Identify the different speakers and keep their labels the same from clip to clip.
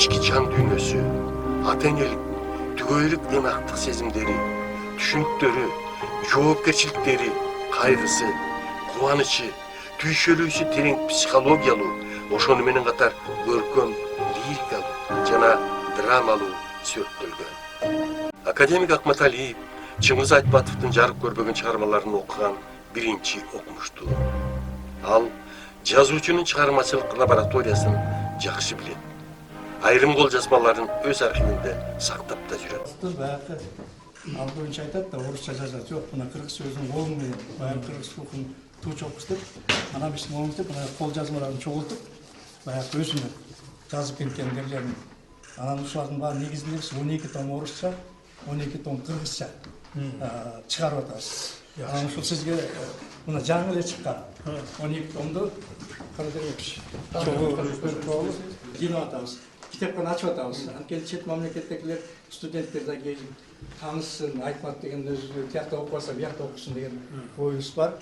Speaker 1: içki can dünyası, atenelik, tügöylük ınaklık sezimleri, düşünüktörü, жоопкерчиликтери, кайгысы, кубанычы, түйшөлүүсү терең психологиялуу, ошону менен катар көркөм, лирикалуу жана драмалуу сүрөттөлгөн. Академик Акматалиев Чыңгыз Айтматовдун жарык көрбөгөн чыгармаларын окуган биринчи окумуштуу. Ал жазуучунун чыгармачылык лабораториясын жакшы билет. Айрым кол жазмаларын өз архивинде сактап да жүрөт.
Speaker 2: Ал боюнча айтат да, орусча жазат. Жок, мына кыргыз сөзүнүн колу менен, баягы кыргыз рухун тууч окуштуп, ана биздин момунтип, мына кол жазмаларын чогултуп, баягы өзүнүн жазып кеткендерин. Анан ушулардын баарын негизинде 12 том орусча, 12 том кыргызча чыгарып атабыз. Анан ушул сизге мына жаңы эле чыккан 12 томду карадыңыз. Чогуу жыйнап атабыз. Китепканы ачып атабыз. Анткени чет мамлекеттегилер студенттер да келип танысын, Айтмат деген өзү тиякта окубаса, биякта окусун деген оюбуз бар.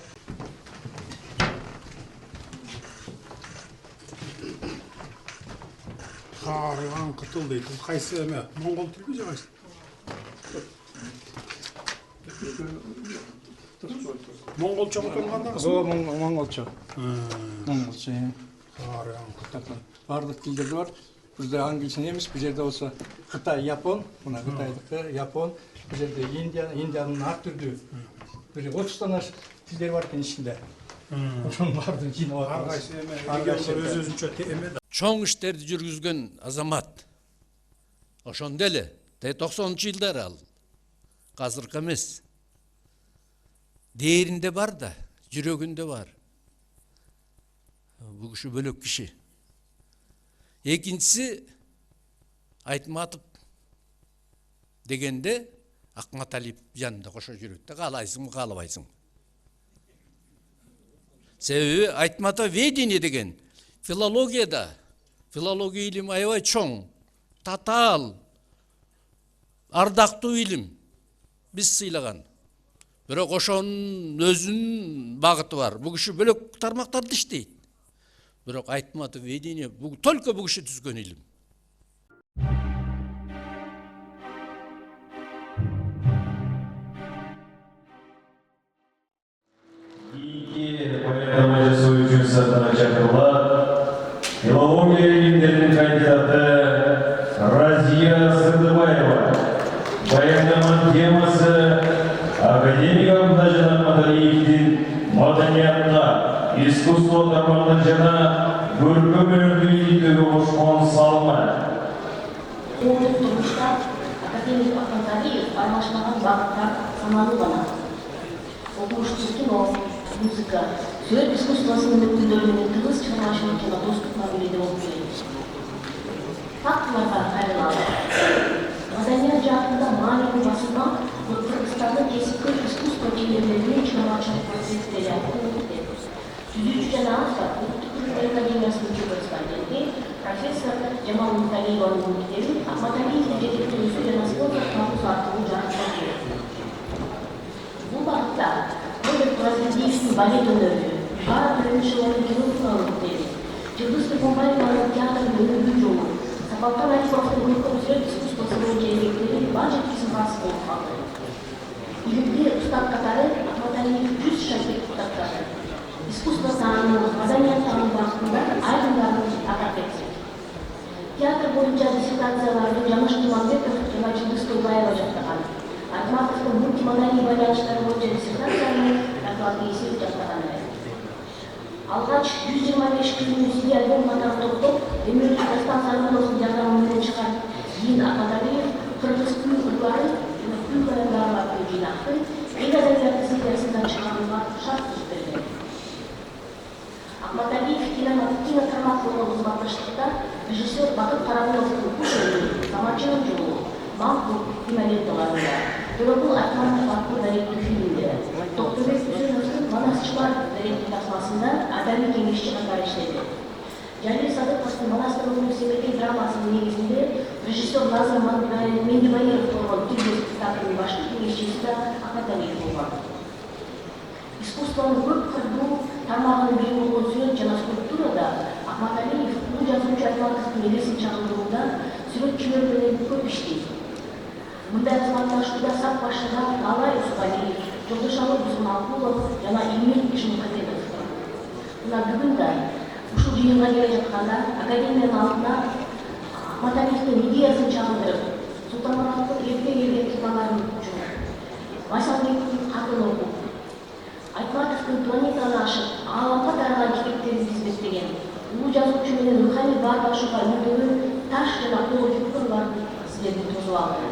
Speaker 3: Карыган кытыл дейт. Кайсы эме? Моңгол тилби же кайсы? Моңголча окугандагы?
Speaker 2: Моңголча. Моңголча.
Speaker 3: Карыган кытыл.
Speaker 2: Бардык тилдерде бар. Bizde Английча немис, bu жерде olsa Кытай, Япон, мына Кытайдыкы, Япон, bu жерде Индия, Индиянын ар түрдүү бир 30 тилдер бар экен ичинде. Ошонун баарын жыйнап
Speaker 3: Ар
Speaker 2: атабыз.
Speaker 3: кайсы эме региондор өз-өзүнчө эме да.
Speaker 4: Чоң иштерди жүргүзгөн азамат. Ошондо эле 90-жылдары ал. Азыркы эмес. Дээринде бар да, жүрөгүндө бар. Бул киши бөлөк киши. Экинчisi Айтматов дегенде Акматалиев жанында кошо жүрөт да, каалайсыңбы, каалабайсың. Себеби Айтматов ведение деген филологияда, филология илими аябай чоң, татаал, ардактуу илим биз сыйлаган. Бирок ошонун өзүнүн багыты бар. Бул киши бөлөк тармактарды иштейт. Бирок Айтматов ведение только бул киши түзгөн илим.
Speaker 5: Баяндама жасоо үчүн сахнага чакырылат филология илимдеринин кандидаты Разия Сындыбаева. Баяндаманын темасы академик Абдыжан Акматалиевдин маданиятка, искусство тармагына жана көркөм өнөрдү илимдеги кошкон салымы.
Speaker 6: Турмушта академик Акматалиев аралашмаган багыттар саналуу гана. Окумуштуу кино, музыка, сүрөт искусствосунун өкүлдөрү менен тыгыз чыгармачылыкка доступ мамиледе болуп келет. Фактыларга кайрылалы. Маданият жаатында маанилүү басылма Кыргызстандын кесипкөй искусство чеберлеринин чыгармачылык процесстери түзүүчү жана автор Улуттук Түрк академиясынын корреспонденти профессор Жамал Муталиеванын китебин Акматалиевдин жетектөөсү жана спонсор табуусу аркылуу жарыктап келет. Бул багытта Роберт Бразилиевдин балет өнөрү, Бара Перемишеванын кино китеби, Жылдыз Токмаеванын театрдын өнөрдү жолу, Сапархан Алиповдун көркөм сүрөт искусствосу боюнча эмгектери бажы кызмасы болуп калды. Илимдүү устат катары Акматалиев 100 шагирт каттады. Искусство таануу, маданият таануу багытында айрымдарын атап кетсек. Театр боюнча диссертацияларды Жамыш Туманбеков жана Жылдыз Тойбаева жактаган. Айтматовдун мультимодальный байланыштары боюнча диссертацияны докладды эсеп жактаган. Алгач 125 күнүн студия альбом катары топтоп, Эмиров Дастан Сармановдун жардамы менен чыгарып, кийин Акматалиев кыргыз күй ырлары жана күй баяндары аттуу жыйнакты эл адабияты сериясында чыгарууга шарт түзүп берген. Акматалиев кинотармактуулугу кызматташтыкта режиссер Бакыт Карабуловдун «Кушель», «Заманчынын жолу», «Мампур» киноленталарында, Төрөкул Айтматов аттуу даректүү фильмде, Токтобек Үсеновдун «Манасчылар» даректүү тасмасында адами кеңешчи катары иштеди. Жалил Садыковдун «Манастырлуу Семетей» драмасынын негизинде режиссер Назым Мендебаев болгон «Тирбес» спектаклинин башкы кеңешчиси да Акматалиев болгон. Искусствонун көп кырдуу тармагынын бири болгон сүрөт жана скульптурада Акматалиев бул жазуучу Айтматовдун элесин чагылдырууда сүрөтчүлөр менен көп иштейт. Мындай кызматташууда САП башчылары Алай Усмалиев, Жолдошалы Бузмакулов жана Эмир Ишмухамедов. Мына бүгүн да ушул жыйынга келе жатканда академиянын алдына Ахматалиевдин идеясын чагылдырып, Султанмуратовдун эрте келген тумаларын үчүн Майсалбектин катын окуп, Айтматовдун планетаны ашып, ааламга тараган китептерин тизбектеген, улуу жазуучу менен руханий баарлашууга үндөгөн таш жана кол жүктөрүлөрдү силерге тосуп алды.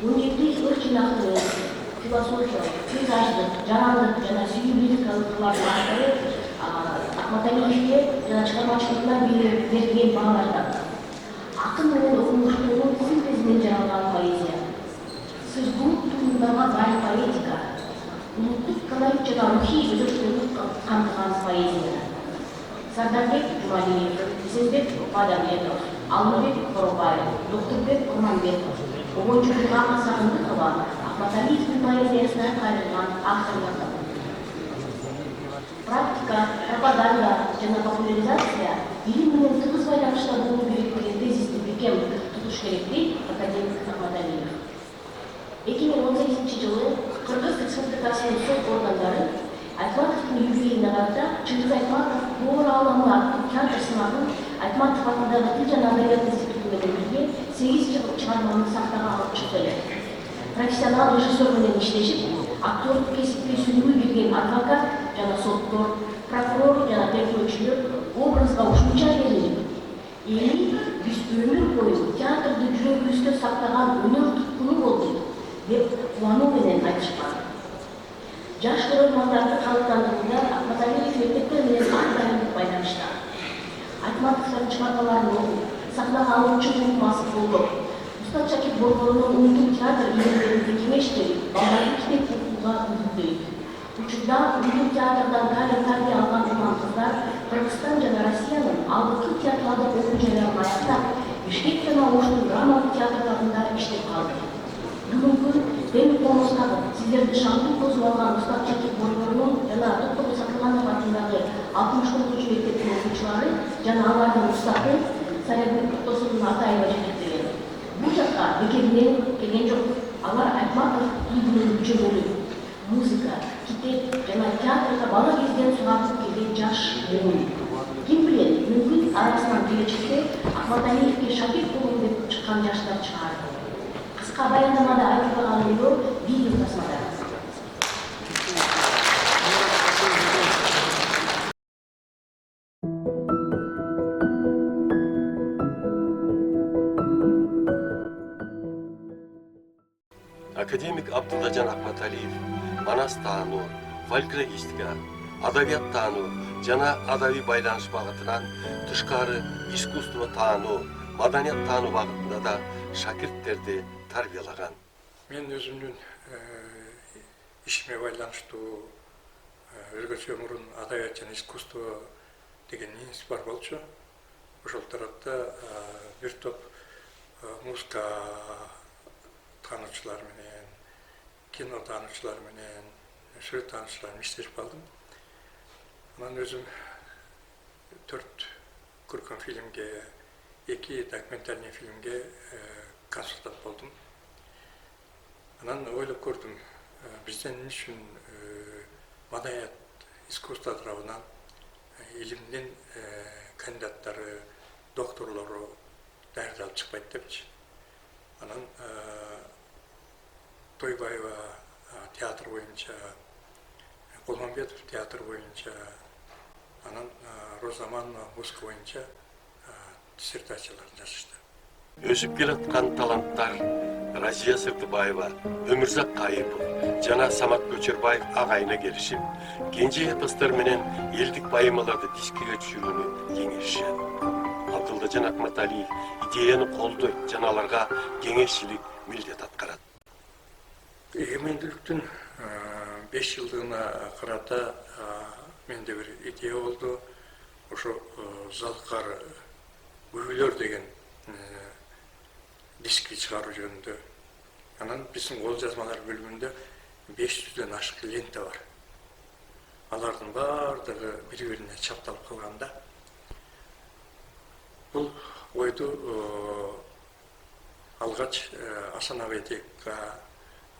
Speaker 6: 17 ыр жыйнактын философия, пейзаждык, жарандык жана сүйүү лирикалыклардын автору Ахматалиевге жана чыгармачылыгына берилген баалардан акын менен окумуштуунун синтезинен жаралган поэзия, сыжгуу туумдарга бай поэтика, улуттук колорит жана рухий өзөктөрдү камтыган поэзия. Сардарбек Жумалиев, Эсенбек Бадамбетов, Алымбек Коробаев, Доктурбек Курманбетов, Обончук Гама Сагындыкова Ахматалиевдин поэзиясына кайрылган авторлордон. Практика, пропаганда жана популяризация билим менен тыгыз байланышта болуу керек деген тезисти бекем тутуш керек дейт академик Ахматалиев. 2018 жылы Кыргыз Республикасынын сот органдары Айтматовдун юбилейине карата Чыңгыз Айтматов Боор ааламы аттуу театр сынагын Айтматов атындагы Тил жана Адабият институту менен бирге 8 жыл чыгарманы сактага алып чыкты эле. Профессионал режиссер менен иштешип, актерлук кесипке сүйүү берген адвокат жана соттор, прокурор жана тергөөчүлөр образга ушунча берилип, эми биз өмүр бою театрды жүрөгүбүздө сактаган өнөр туткуну болдук деп кубануу менен айтышкан. Жаш көрөрмандарды каныктандырууда Ахматалиев мектептер менен ар дайым байланышта. Айтматовдун чыгармаларын окуп, сахнага алуучу мыкмасы колдоп, Устат Шакир Борборунун улуттук театр ийгилеринин кеңеш берип, балдарды китеп окууга үгүттөйт. Учурда улуттук театрдан тарбия алган улан кыздар Кыргызстан жана Россиянын алдыңкы театрларда окуу жарыягын аяктап, Бишкек жана Оштун драмалык театрларында иштеп калды. Бүгүнкү Демир Комуздагы сиздерди шаңдуу козуп алган Устат Шакир Борборунун жана Доктор Сакырганов атындагы 69 мектептин окуучулары жана алардын устаты Саябек Токтосундун Атаева жетектеген. Бул жакка бекеринен келген жок. Алар Айтматов ийгинин күчөлөрү, музыка, китеп жана театрга бала кезден сугартып келген жаш буын. Ким билет, мүмкүн арасынан келечекте Ахматалиевге шакирт болом деп чыккан жаштар чыгар. Кыска баяндамада айтылган өлөө видео тасмада.
Speaker 1: Академик Абдуллажан Ахматалиев манас таануу, фольклористика, адабият таануу жана адабий байланыш багытынан тышкары искусство таануу, маданият таануу багытында да шакирттерди тарбиялаган.
Speaker 3: Мен өзүмдүн ишиме байланыштуу өзгөчө мурун адабият жана искусство деген институт бар болчу. Ошол тарапта бир топ музыка таануучулар менен, кино таануучулар менен, сүрөт таануучулар менен иштешип калдым. Анан өзүм 4 көркөм фильмге, 2 документальный фильмге консультант болдум. Анан ойлоп көрдүм, бизден эмне үчүн маданият, искусство тарабынан илимдин кандидаттары, докторлору даярдалып чыкпайт депчи. Анан Тойбаева театр боюнча, Кулманбетов театр боюнча, анан Розаманова музыка боюнча диссертацияларын жазышты.
Speaker 1: Өсүп келаткан таланттар Разия Сыртыбаева, Өмүрзак Кайыпов жана Самат Көчөрбаев агайына келишип, кенже эпостор менен элдик байымаларды дискиге түшүрүүнү кеңешишет. Абдуллажан Ахматалиев идеяны колдойт жана аларга кеңешчилик милдет аткарат.
Speaker 3: Эгемендүүлүктүн 5 жылдыгына карата менде бир идея болду. Ошо залкар күбөлөр деген диски чыгаруу жөнүндө. Анан биздин кол жазмалар бөлүмүндө 500дөн ашык лента бар. Алардын баардыгы бири-бирине чапталып калганда, бул ойду алгач Асан Абайтекке,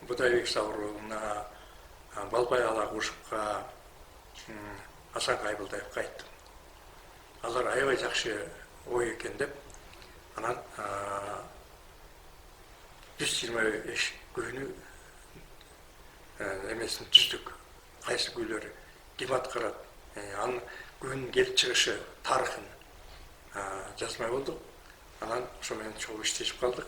Speaker 3: Будайбек Сабыровна, Балбай Алагушевка, Асан Кайбылдаевка айттым. Алар аябай жакшы ой экен деп, анан 125 күнү эмесин түздүк. Кайсы күйлөрү ким аткарат, анын күнүн келип чыгышы тарыхын жазмай болдук. Анан ошо менен чогуу иштешип калдык.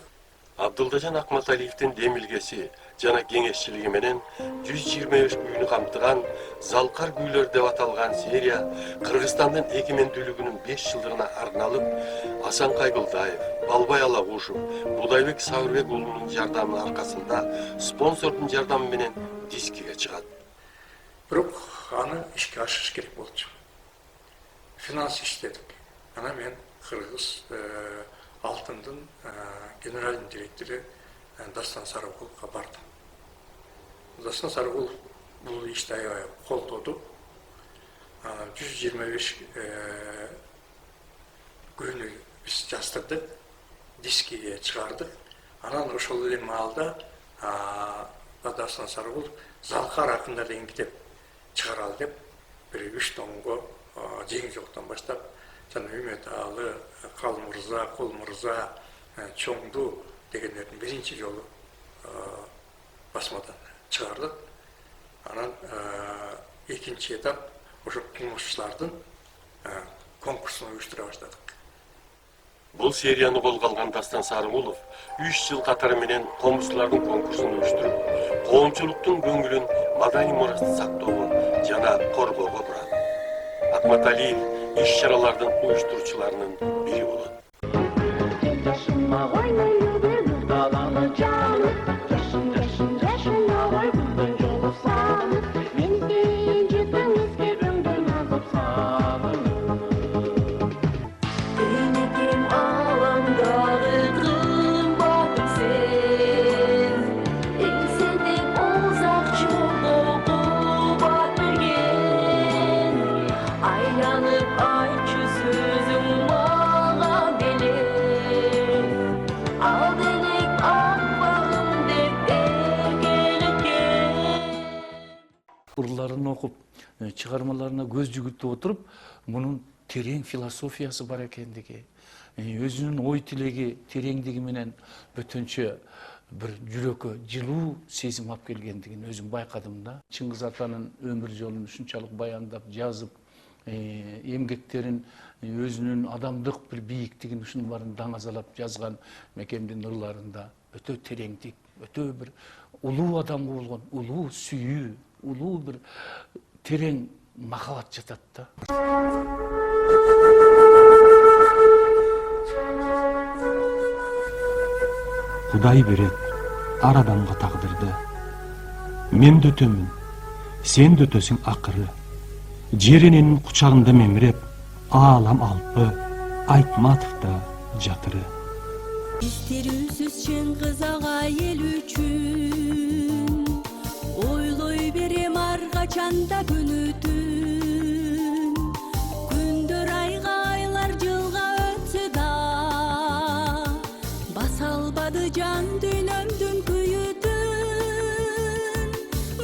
Speaker 1: Абдылдажан Акматалиевдин демилгеси жана кеңешчилиги менен 125 күйүнү камтыган Залкар күйлөр деп аталган серия Кыргызстандын эгемендүүлүгүнүн 5 жылдыгына арналып, Асан Кайбылдаев, Балбай Алагушев, Будайбек Сабырбек уулунун жардамынын аркасында спонсордун жардамы менен дискиге чыгат.
Speaker 3: Бирок аны ишке ашырыш керек болчу. Финанс иштедик. Ана мен Кыргыз алтындын генеральный директору Дастан Сарыгуловго бардым. Дастан Сарыгулов бул ишти аябай колдоду. 125 күнү биз жаздырдык, дискиге чыгардык. Анан ошол эле маалда Дастан Сарыгулов Залкар акындар деген китеп чыгаралы деп, бир 3 томго Жең жоктон баштап, жана Үмөталы, Калмырза, Колмырза, Чоңду дегендердин биринчи жолу басмадан чыгардык. Анан экинчи этап ошо кылмышчылардын конкурсун уюштура баштадык.
Speaker 1: Бул серияны колго алган Дастан Сарыгулов 3 жыл катары менен коомчулардын конкурсун уюштуруп, коомчулуктун көңүлүн маданий мурасты сактоого жана коргоого бурат. Акматалиев иш-чаралардын уюштуруучуларынын бири болот.
Speaker 7: Ырларын окуп, чыгармаларына көз жүгүртүп отуруп, мунун терең философиясы бар экендиги, өзүнүн ой тилеги тереңдиги менен бөтөнчө бир жүрөккө жылуу сезим алып келгендигин өзүм байкадым да. Чыңгыз атанын өмүр жолун ушунчалык баяндап, жазып, эмгектерин, өзүнүн адамдык бир бийиктигин ушунун баарын даңазалап жазган Мекемдин ырларында өтө тереңдик, өтө бир улуу адамга болгон улуу сүйүү, улуу бир терең махабат жатат да.
Speaker 8: Кудай берет ар адамга тагдырды. Мен дөтөмүн, сен дөтөсүң акыры. Жер эненин кучагында мемиреп, аалам алпы, Айтматовда жатыры.
Speaker 9: Истерүүсүз Чыңгыз ага эл үчүн ойлой берем ар качанда күнүтүн. Күндөр айга, айлар жылга өтсө да, баса албады жан дүйнөмдүн күйүтүн.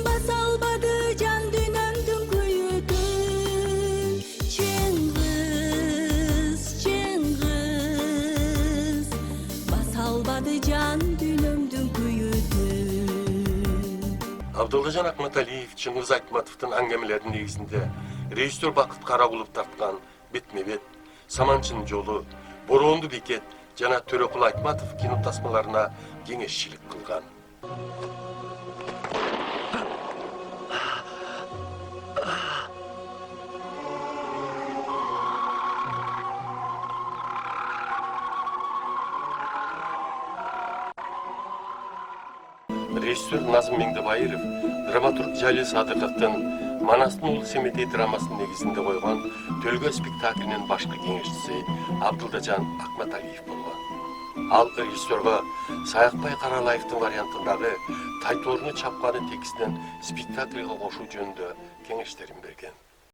Speaker 9: Баса албады жан дүйнөмдүн күйүтүн. Чыңгыз, Чыңгыз, баса албады жан дүйнөмдүн күйүтүн.
Speaker 1: Абдылдажан Акматалиев Чыңгыз Айтматовдун аңгемелеринин негизинде режиссер Бакыт Карагулов тарткан Бетме-бет, Саманчынын жолу, Боронду бекет жана Төрөкул Айтматов кинотасмаларына кеңешчилик кылган. Режиссер Назым Меңдебайыров, драматург Жалил Садыковдун Манастын уулу Семетей драмасынын негизинде койгон Төлгө спектаклинин башкы кеңешчиси Абдылдажан Акматалиев болгон. Ал режиссерго Саякбай Каралаевдин вариантындагы Тайторуну чапканы текстинен спектакльга кошуу жөнүндө кеңештерин берген.